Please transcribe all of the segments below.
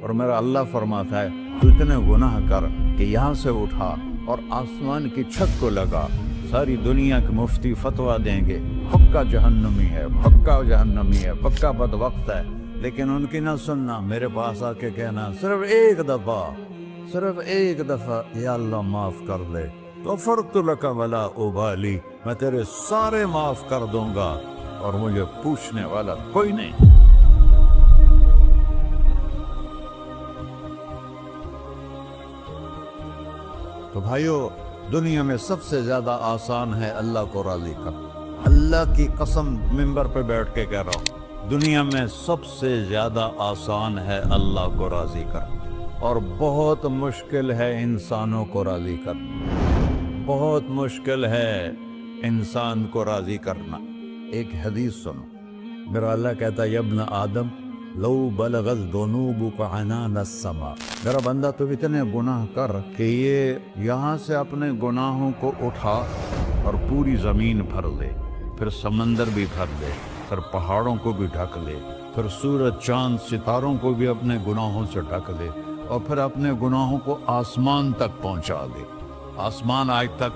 اور میرا اللہ فرماتا ہے تو اتنے گناہ کر کہ یہاں سے اٹھا اور آسمان کی چھت کو لگا، ساری دنیا کے مفتی فتویٰ دیں گے پکا جہنمی ہے، پکا جہنمی ہے، پکا بدبخت ہے، لیکن ان کی نہ سننا، میرے پاس آ کے کہنا صرف ایک دفعہ یا اللہ معاف کر دے، غفرت لک ولا ابالی، میں تیرے سارے معاف کر دوں گا اور مجھے پوچھنے والا کوئی نہیں۔ تو بھائیو، دنیا میں سب سے زیادہ آسان ہے اللہ کو راضی کرنا، اللہ کی قسم ممبر پہ بیٹھ کے کہہ رہا ہوں، دنیا میں سب سے زیادہ آسان ہے اللہ کو راضی کرنا، اور بہت مشکل ہے انسانوں کو راضی کرنا، بہت مشکل ہے انسان کو راضی کرنا۔ ایک حدیث سنو، میرا اللہ کہتا ہے یا ابن آدم لو بلغت ذنوبک عنان السماء، میرا بندہ تو اتنے گناہ کر کہ یہ یہاں سے اپنے گناہوں کو اٹھا اور پوری زمین بھر لے، پھر سمندر بھی بھر لے، پھر پہاڑوں کو بھی ڈھک لے، پھر سورج چاند ستاروں کو بھی اپنے گناہوں سے ڈھک لے، اور پھر اپنے گناہوں کو آسمان تک پہنچا دے۔ آسمان آج تک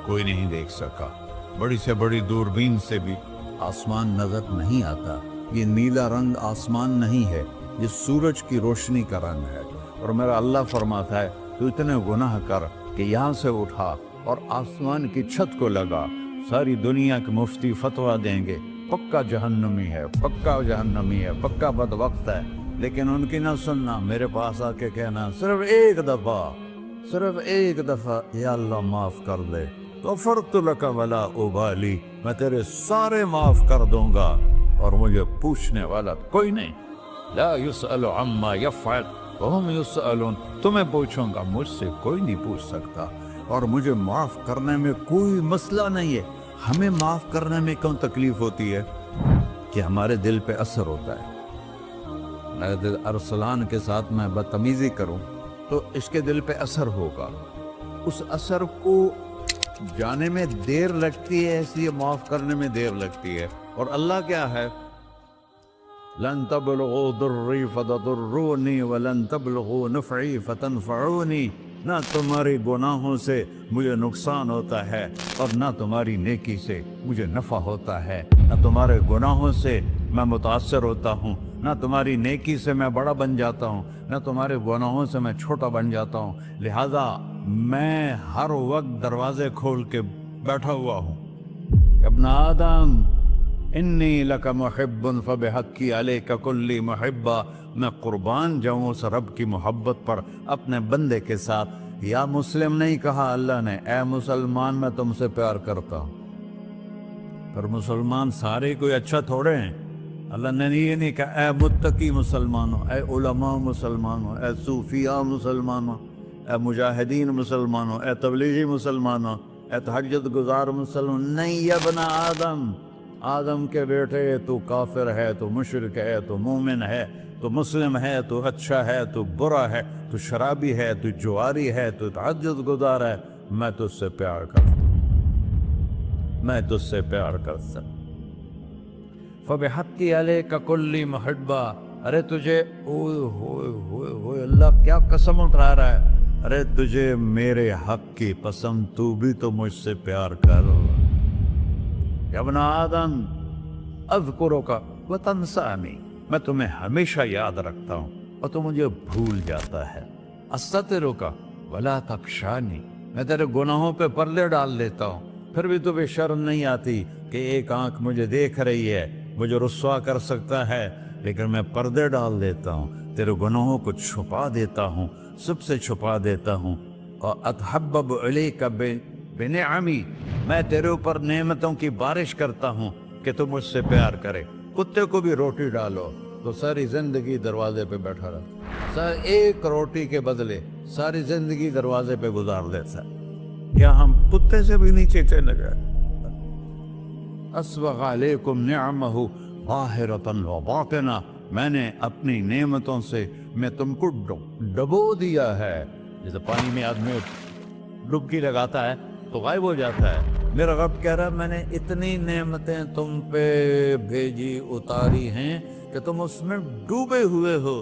کوئی نہیں دیکھ سکا، بڑی سے بڑی دوربین سے بھی آسمان نظر نہیں آتا، یہ نیلا رنگ آسمان نہیں ہے، یہ سورج کی روشنی کا رنگ ہے۔ اور میرا اللہ فرماتا ہے تو اتنے گناہ کر کہ یہاں سے اٹھا اور آسمان کی چھت کو لگا، ساری دنیا کے مفتی فتویٰ دیں گے پکا جہنمی ہے، پکا جہنمی ہے، پکا بدبخت ہے، لیکن ان کی نہ سننا، میرے پاس آ کے کہنا صرف ایک دفعہ یا اللہ معاف کر دے، غفرت لک ولا ابالی، میں تیرے سارے معاف کر دوں گا اور مجھے پوچھنے والا کوئی نہیں۔ لا يسأل عما يفعل وهم يسألون، تمہیں پوچھوں گا، مجھ سے کوئی نہیں پوچھ سکتا، اور مجھے معاف کرنے میں کوئی مسئلہ نہیں ہے۔ ہمیں معاف کرنے میں کیوں تکلیف ہوتی ہے؟ کہ ہمارے دل پہ اثر ہوتا ہے۔ ارسلان کے ساتھ میں بدتمیزی کروں تو اس کے دل پہ اثر ہوگا، اس اثر کو جانے میں دیر لگتی ہے، اس لیے معاف کرنے میں دیر لگتی ہے۔ اور اللہ کیا ہے؟ لن تبلغوا ضري فتضروني ولن تبلغوا نفعي فتنفعوني، نہ تمہاری گناہوں سے مجھے نقصان ہوتا ہے اور نہ تمہاری نیکی سے مجھے نفع ہوتا ہے، نہ تمہارے گناہوں سے میں متاثر ہوتا ہوں، نہ تمہاری نیکی سے میں بڑا بن جاتا ہوں، نہ تمہارے گناہوں سے میں چھوٹا بن جاتا ہوں، لہذا میں ہر وقت دروازے کھول کے بیٹھا ہوا ہوں۔ ابن آدم انی لک محب فبحقی علیک کلی محبہ، میں قربان جاؤں اس رب کی محبت پر اپنے بندے کے ساتھ۔ یا مسلم نہیں کہا اللہ نے، اے مسلمان میں تم سے پیار کرتا ہوں۔ پر مسلمان سارے کوئی اچھا تھوڑے ہیں، اللہ نے یہ نہیں کہا اے متقی مسلمانوں، اے علماء مسلمانوں، اے صوفیاء مسلمانوں، اے مجاہدین مسلمانوں، اے تبلیغی مسلمانوں، اے تہجد گزار مسلمان، نہیں یا ابن آدم، آدم کے بیٹے، تو کافر ہے، تو مشرک ہے، تو مومن ہے، تو مسلم ہے، تو اچھا ہے، تو برا ہے، تو شرابی ہے، تو جواری ہے، تو تہجد گزار ہے، میں تجھ سے پیار کرتا ہوں، میں تجھ سے پیار کرتا ہوں۔ فبحقی علیک کلی محبہ، ارے تجھے اوئے اللہ کیا قسم اٹھا رہا ہے، ارے تجھے میرے حق کی قسم، تو بھی تو مجھ سے پیار کر۔ یا ابن آدم اذکرک وتنسانی، میں تمہیں ہمیشہ یاد رکھتا ہوں اور تو مجھے بھول جاتا ہے۔ استترک ولا تخشانی، میں تیرے گناہوں پہ پردے ڈال دیتا ہوں، پھر بھی تمہیں شرم نہیں آتی کہ ایک آنکھ مجھے دیکھ رہی ہے، مجھے رسوا کر سکتا ہے، لیکن میں پردے ڈال دیتا ہوں، تیرے گناہوں کو چھپا دیتا ہوں، سب سے چھپا دیتا ہوں۔ اور اتحبب علیک بنعمی، میں تیرے اوپر نعمتوں کی بارش کرتا ہوں کہ تو مجھ سے پیار کرے۔ کتے کو بھی روٹی ڈالو تو ساری زندگی دروازے پہ بیٹھا رہتا، ایک روٹی کے بدلے ساری زندگی دروازے پہ گزار دیتا ہے۔ کیا ہم کتے سے بھی نیچے چلے گئے؟ اسبغ علیکم نعمہ ظاہرۃ و باطنہ، میں نے اپنی نعمتوں سے میں تم کو ڈبو دیا ہے، جیسے پانی میں آدمی ڈبکی لگاتا ہے تو غائب ہو جاتا ہے۔ میرا رب کہہ رہا ہے میں نے اتنی نعمتیں تم پہ بھیجی، اتاری ہیں کہ تم اس میں ڈوبے ہوئے ہو،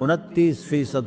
29%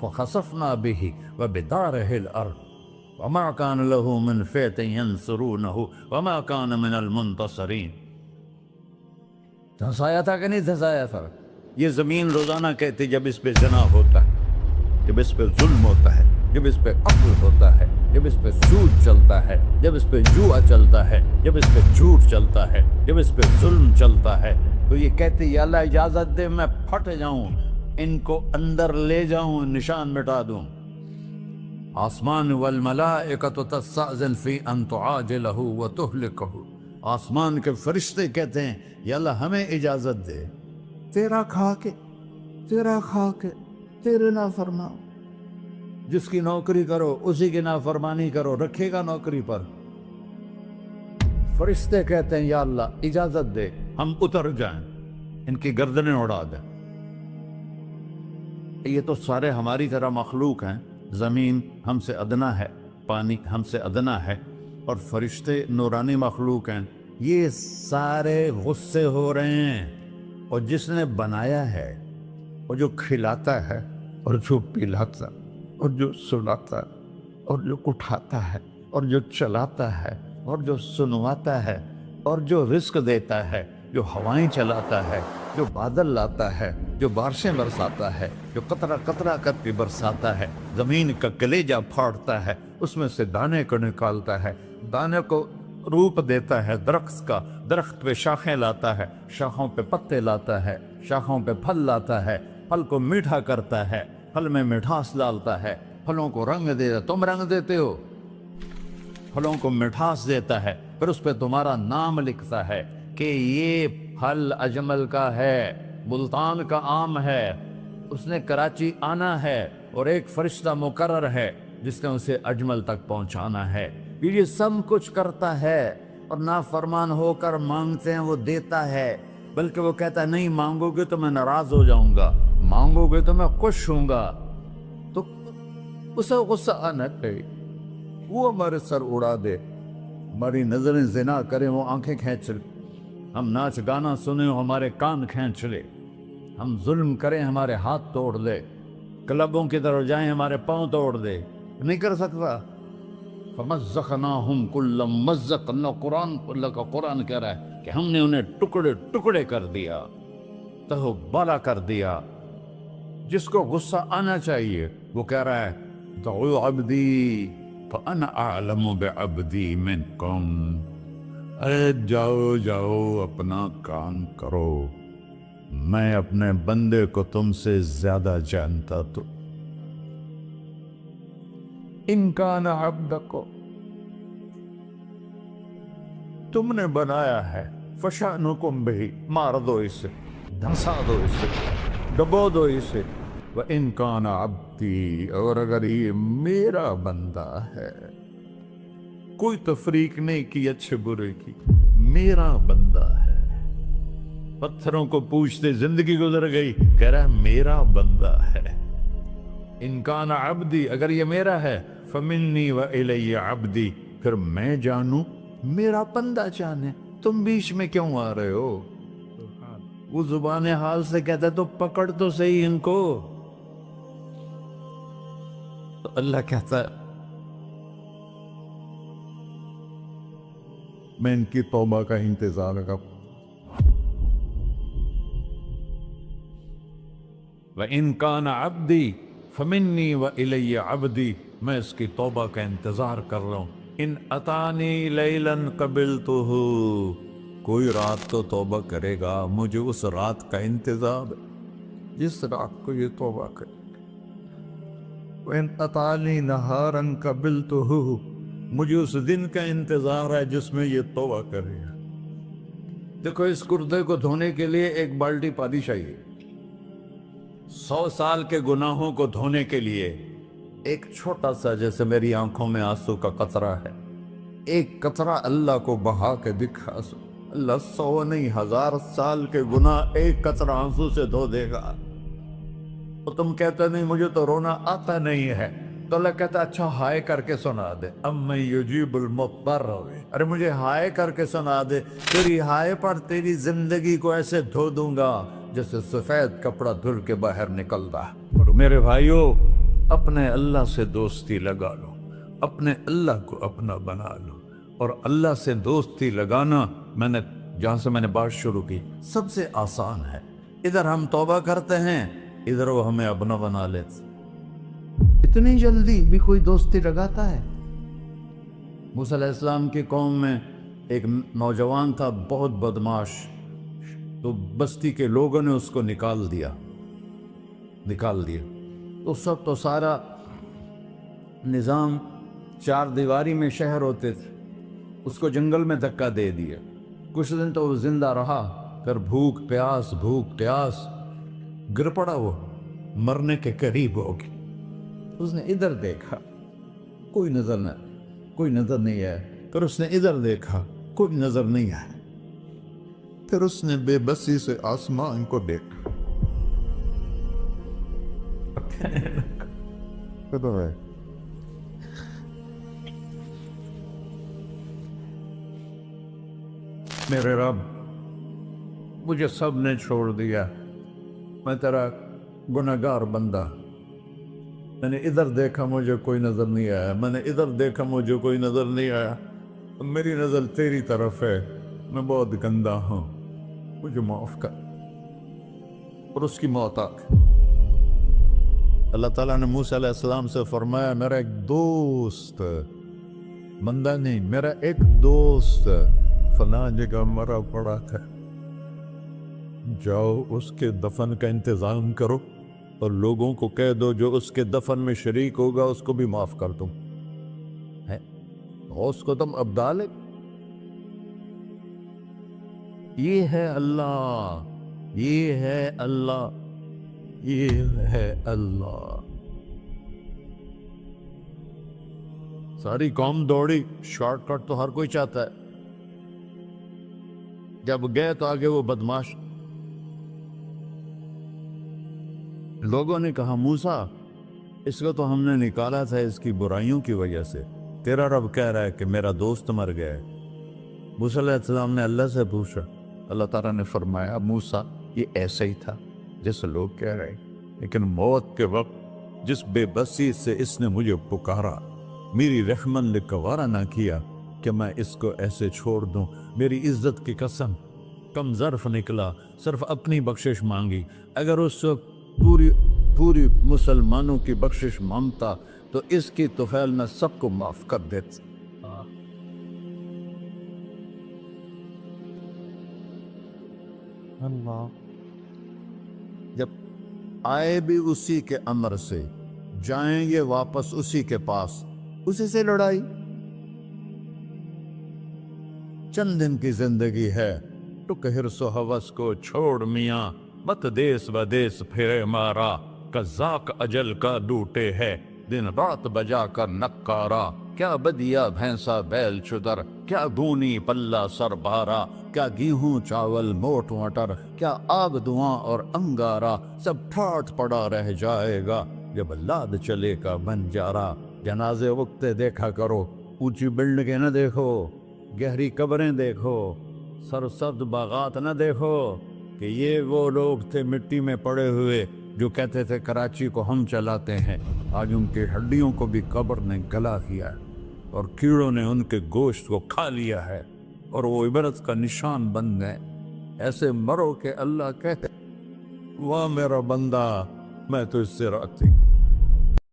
فخسفنا به وبداره الأرض وما كان له من فئة ينصرونه وما كان من المنتصرين. دھنسایا تھا کہ نہیں دھنسایا تھا؟ یہ زمین روزانہ کہتی جب اس پہ زنا ہوتا ہے، جب اس پہ ظلم ہوتا ہے، جب اس پہ قتل ہوتا ہے، جب اس پہ سود چلتا ہے، جب اس پہ جوا چلتا ہے، جب اس پہ جھوٹ چلتا ہے، جب اس پہ ظلم چلتا ہے، تو یہ کہتی یا اللہ اجازت دے میں پھٹ جاؤں، ان کو اندر لے جاؤں، نشان مٹا دوں. آسمان والملائکۃ تستأذن فی ان تعاجلہ وتہلکہ، آسمان کے فرشتے کہتے ہیں یا اللہ ہمیں اجازت دے، تیرا کھا کے تیرے نافرمان، جس کی نوکری کرو اسی کی نافرمانی کرو، رکھے گا نوکری پر. فرشتے کہتے ہیں یا اللہ اجازت دے ہم اتر جائیں، ان کی گردنیں اڑا دیں. یہ تو سارے ہماری طرح مخلوق ہیں، زمین ہم سے ادنا ہے، پانی ہم سے ادنا ہے، اور فرشتے نورانی مخلوق ہیں. یہ سارے غصے ہو رہے ہیں، اور جس نے بنایا ہے، اور جو کھلاتا ہے، اور جو پلاتا، اور جو سلاتا، اور جو اٹھاتا ہے، اور جو چلاتا ہے، اور جو سنواتا ہے، اور جو رزق دیتا ہے، جو ہوائیں چلاتا ہے، جو بادل لاتا ہے، جو بارشیں برساتا ہے، جو قطرہ قطرہ کر کے برساتا ہے، زمین کا کلیجہ پھاڑتا ہے، اس میں سے دانے کو نکالتا ہے، دانے کو روپ دیتا ہے درخت کا، درخت پہ شاخیں لاتا ہے، شاخوں پہ پتے لاتا ہے، شاخوں پہ پھل لاتا ہے، پھل کو میٹھا کرتا ہے، پھل میں مٹھاس ڈالتا ہے، پھلوں کو رنگ دیتا. تم رنگ دیتے ہو، پھلوں کو مٹھاس دیتا ہے، پھر اس پہ تمہارا نام لکھتا ہے کہ یہ پھل اجمل کا ہے، ملتان کا آم ہے، اس نے کراچی آنا ہے، اور ایک فرشتہ مقرر ہے جس نے اسے اجمل تک پہنچانا ہے. یہ سب کچھ کرتا ہے، اور نافرمان ہو کر مانگتے ہیں وہ دیتا ہے، بلکہ وہ کہتا ہے نہیں مانگو گے تو میں ناراض ہو جاؤں گا، مانگو گے تو میں خوش ہوں گا. تو اسے غصہ آنا چاہیے، وہ ہمارے سر اڑا دے، ہماری نظریں زنا کریں وہ آنکھیں کھینچ لے، ہم ناچ گانا سنیں ہمارے کان کھینچ لے، ہم ظلم کریں ہمارے ہاتھ توڑ دے، کلبوں کی طرف جائیں ہمارے پاؤں توڑ دے. نہیں کر سکتا. فَمَزَّقْنَاهُمْ كُلَّ مُمَزَّقٍ، اللہ کا قرآن کہہ رہا ہے کہ ہم نے انہیں ٹکڑے ٹکڑے کر دیا، تہو بالا کر دیا. جس کو غصہ آنا چاہیے وہ کہہ رہا ہے دعوا عبدی فأنا أعلم بعبدی منکم، اے جاؤ جاؤ اپنا کام کرو، میں اپنے بندے کو تم سے زیادہ جانتا. تو ان کان عبدکو، تم نے بنایا ہے، فشانکم بہی، مار دو اسے، دھنسا دو اسے، ڈبو دو اسے. وَإِن كَانَ عَبْدِي، اور اگر یہ میرا بندہ ہے، کوئی تفریق نہیں کی اچھے برے کی، میرا بندہ ہے. پتھروں کو پوچھتے زندگی گزر گئی، کہہ رہا ہے میرا بندہ ہے. ان کان عبدی، اگر یہ میرا ہے، فمنی وإلی عبدی، پھر میں جانوں میرا بندہ جانے. تم بیچ میں کیوں آ رہے ہو؟ وہ زبان حال سے کہتا ہے تو پکڑ تو صحیح ان کو. تو اللہ کہتا ہے میں ان کی توبہ کا انتظار کروں. وَإِن كَانَ عَبْدِي فَمِنِّي وَإِلَيَّ عَبْدِي، میں اس کی توبہ کا انتظار کر رہا ہوں. ان اتانی لیلاً قبلتہ، کوئی رات تو توبہ کرے گا، مجھے اس رات کا انتظار ہے جس رات کو یہ توبہ کرے. وَإِنْ أَطَانِي نَهَارًا قَبِلْتُهُ، مجھے اس دن کا انتظار ہے جس میں یہ توبہ کرے گا. دیکھو اس کردے کو دھونے کے لیے ایک بالٹی پانی چاہیے، 100 سال کے گناہوں کو دھونے کے لیے ایک چھوٹا سا، جیسے میری آنکھوں میں آنسو کا قطرہ ہے، ایک قطرہ اللہ کو بہا کے دکھا سو، اللہ 100 نہیں 1000 سال کے گناہ ایک قطرہ آنسو سے دھو دے گا. تو تم کہتے نہیں مجھے تو رونا آتا نہیں ہے، تو اللہ کہتا اچھا ہائے کر کے سنا دے. اَمَّن يُجِيبُ الْمُضْطَرَّ، ارے مجھے ہائے کر کے سنا دے، تیری ہائے پر تیری زندگی کو ایسے دھو دوں گا جیسے سفید کپڑا دھل کے باہر نکلتا. اور میرے بھائیو، اپنے اللہ سے دوستی لگا لو، اپنے اللہ کو اپنا بنا لو۔ اور اللہ سے دوستی لگانا، جہاں سے میں نے بات شروع کی، سب سے آسان ہے۔ ادھر ہم توبہ کرتے ہیں، ادھر وہ ہمیں اپنا بنا لیتے۔ اتنی جلدی بھی کوئی دوستی لگاتا ہے؟ موسیٰ علیہ السلام کی قوم میں ایک نوجوان تھا، بہت بدماش، تو بستی کے لوگوں نے اس کو نکال دیا۔ تو سارا نظام چار دیواری میں شہر ہوتے تھے، اس کو جنگل میں دھکا دے دیا۔ کچھ دن تو وہ زندہ رہا، پھر بھوک پیاس گر پڑا، وہ مرنے کے قریب ہو گیا۔ اس نے ادھر دیکھا، کوئی نظر نہیں آیا۔ پھر اس نے ادھر دیکھا، کوئی نظر نہیں آیا۔ پھر اس نے بے بسی سے آسمان کو دیکھا۔ میرے رب، مجھے سب نے چھوڑ دیا، میں تیرا گنہگار بندہ۔ میں نے ادھر دیکھا، مجھے کوئی نظر نہیں آیا، میں نے ادھر دیکھا، مجھے کوئی نظر نہیں آیا۔ میری نظر تیری طرف ہے، میں بہت گندا ہوں، مجھے معاف کر۔ اور اس کی موت آ گئی۔ اللہ تعالیٰ نے موسیٰ علیہ السلام سے فرمایا، میرا ایک دوست، بندہ نہیں، میرا ایک دوست فلاں جگہ مرا پڑا تھا، جاؤ اس کے دفن کا انتظام کرو اور لوگوں کو کہہ دو جو اس کے دفن میں شریک ہوگا اس کو بھی معاف کر دوں۔ اس کو تم ابدال ہے۔ یہ ہے اللہ، یہ ہے اللہ، یہ ہے اللہ۔ ساری قوم دوڑی، شارٹ کٹ تو ہر کوئی چاہتا ہے۔ جب گئے تو آگے وہ بدماش، لوگوں نے کہا موسیٰ اس کو تو ہم نے نکالا تھا اس کی برائیوں کی وجہ سے، تیرا رب کہہ رہا ہے کہ میرا دوست مر گیا ہے۔ موسیٰ علیہ السلام نے اللہ سے پوچھا، اللہ تعالیٰ نے فرمایا موسیٰ یہ ایسا ہی تھا جیسے لوگ کہہ رہے، لیکن موت کے وقت جس بے بسی سے اس نے مجھے پکارا، میری رحمت نے گوارا نہ کیا کہ میں اس کو ایسے چھوڑ دوں۔ میری عزت کی قسم، کم ظرف نکلا، صرف اپنی بخشش مانگی۔ اگر اس وقت پوری مسلمانوں کی بخشش مانگتا تو اس کی طفیل میں سب کو معاف کر دیتا۔ اللہ جب آئے بھی اسی کے امر سے، جائیں گے واپس اسی کے پاس، اسی سے لڑائی۔ چند دن کی زندگی ہے، ٹک حرص و ہوس کو چھوڑ میاں، مت دیس بدیس پھرے مارا، قزاق اجل کا ڈوٹے ہے، دن رات بجا کر نکارا، کیا بدیا بھینسا بیل چدر، کیا گونی پلہ سر بارا، کیا گیہوں چاول موٹ مٹر، کیا آگ دھواں اور انگارا، سب ٹھاٹھ پڑا رہ جائے گا جب لاد چلے کا بنجارا۔ جنازے وقتے دیکھا کرو، اونچی بلڈنگیں نہ دیکھو، گہری قبریں دیکھو، سرسبز باغات نہ دیکھو کہ یہ وہ لوگ تھے مٹی میں پڑے ہوئے جو کہتے تھے کراچی کو ہم چلاتے ہیں۔ آج ان کی ہڈیوں کو بھی قبر نے گلا کیا ہے اور کیڑوں نے ان کے گوشت کو کھا لیا ہے اور وہ عبرت کا نشان بن گئے۔ ایسے مرو کہ اللہ کہتے واہ میرا بندہ، میں تو اس سے راضی۔